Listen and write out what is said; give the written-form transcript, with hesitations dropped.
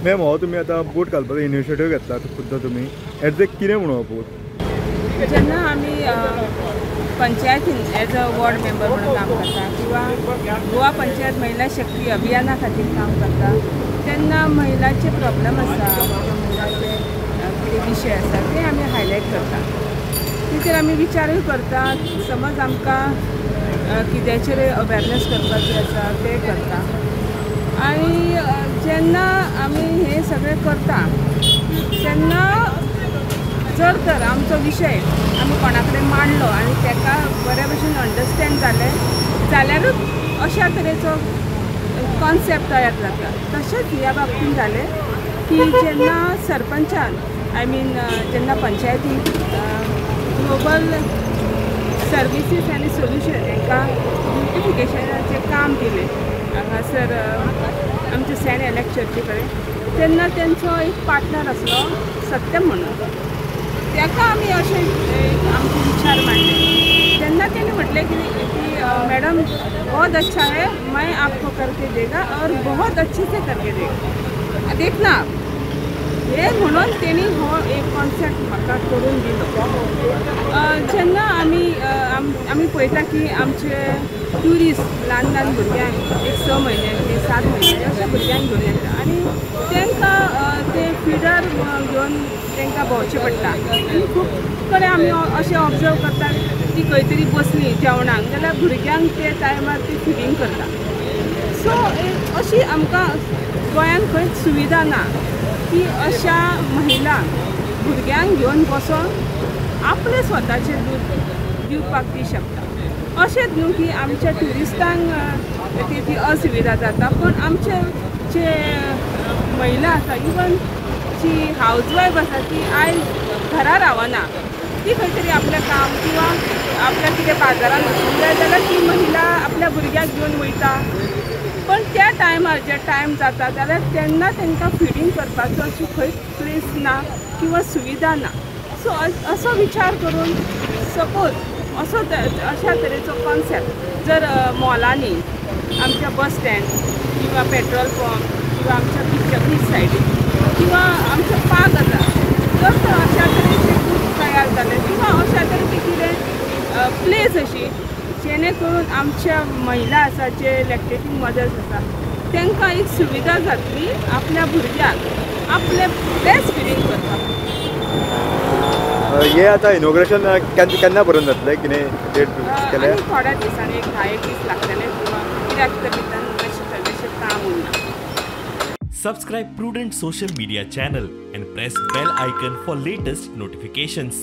Ma'am हो तुमी आतां बूट घालपाचो इनिशिएटीव घेतला खुद्द तुमी एज ए कितें म्हणून हो बूट जेन्ना आमी पंचायतीन एज अ वॉर्ड मेंबर म्हणून काम करता किंवा गोवा पंचायत महिला शक्ती अभियाना खातीर काम करता तेन्ना महिलांचे प्रॉब्लेम आसा महिलांचे कितें विशय आसा ते आमी हायलायट करता तिचेर आमी विचारूय करता समज आमकां कित्याचेर अवेरनेस करपाचें आसा ते करता आनी जेन्ना आमी हे सगळें करता तेन्ना जर तर आमचो विशय आमी कोणा कडेन मांडलो आनी ताका बऱ्या भशेन अंडरस्टँड जालें जाल्यारूच अशा तरेचो कॉन्सेप्ट तयार जाता तशेंच ह्या बाबतींत जालें की जेन्ना सरपंचान आय मीन जेन्ना पंचायतीन ग्लोबल सर्विसीस आनी सोल्युशन हांकां ब्युटिफिकेशनाचें काम दिलें हांगासर आमचे सेंट एलेक्स चर्ची कडेन तेन्ना तेंचो एक पार्टनर आसलो सत्यम म्हणून ताका आमी अशें आमचे विचार मांडले तेन्ना तेणें म्हटलें कि मैडम बहुत अच्छा है मैं आपको करके देगा और बहुत अच्छे से करके देगा देखना हे म्हणून तेणी हो एक कॉन्सेप्ट म्हाका करून दिलो जेन्ना आमी पळयता की आमचे ट्युरिस्ट ल्हान ल्हान भुरग्यांक एक 6 म्हयन्यांचे 7 म्हयन्यांचे अशा भुरग्यांक घेवन येता आनी तांकां ते फिडर घेवन तांकां भोंवचें पडटा आनी खूब कडेन आमी अशें ऑब्जर्व करता की खंय तरी बसलीं जेवणाक जाल्यार भुरग्यांक ते टायमार ती फिडींग करता सो अशी आमकां गोंयांत खंयच सुविधा ना की अशा महिलांक भुरग्यांक घेवन बसोन आपलें स्वताचें दूद दिवपाक ती शकता अशेंच न्हू की आमच्या ट्युरिस्टांक ती असुविधा जाता पण आमचे जे महिला आसा इवन जी हावजवायफ आसा ती आयज घरा रावना ती खंय तरी आपलें काम किंवा आपल्या कितें बाजारांत वचूंक जाय जाल्यार ती महिला आपल्या भुरग्याक घेवन वयता पण त्या टायमार जे टायम जाता जाल्यार तेन्ना तांकां फिडींग करपाचो अशी खंयच प्लेस ना किंवा सुविधा ना सो असो विचार करून सपोज असो अशा तरेचो कॉन्सेप्ट जर मॉलांनी आमच्या बस स्टँड किंवा पेट्रोल पंप किंवा आमच्या बीच सायडीन किंवा आमचे पार्क आसा जर अशा तरेचे ग्रूप तयार जाले किंवा अशा तरेची कितें प्लेस अशी जेणे करून आमच्या महिला आसा जे लॅक्टेटिंग मदर्स आसा तांकां एक सुविधा जातली आपल्या भुरग्याक आपले बेस्ट फिडींग करपाक हे आतां इनॉग्रेशन केन्ना पर्यंत जातलें कितें डेट फिक्स केल्या थोड्या दिसांनी एक 10-1 दीस लागतले किंवा कित्याक तर भितर बेश्टें काम उरना Subscribe Prudent social media channel and press bell icon for latest notifications.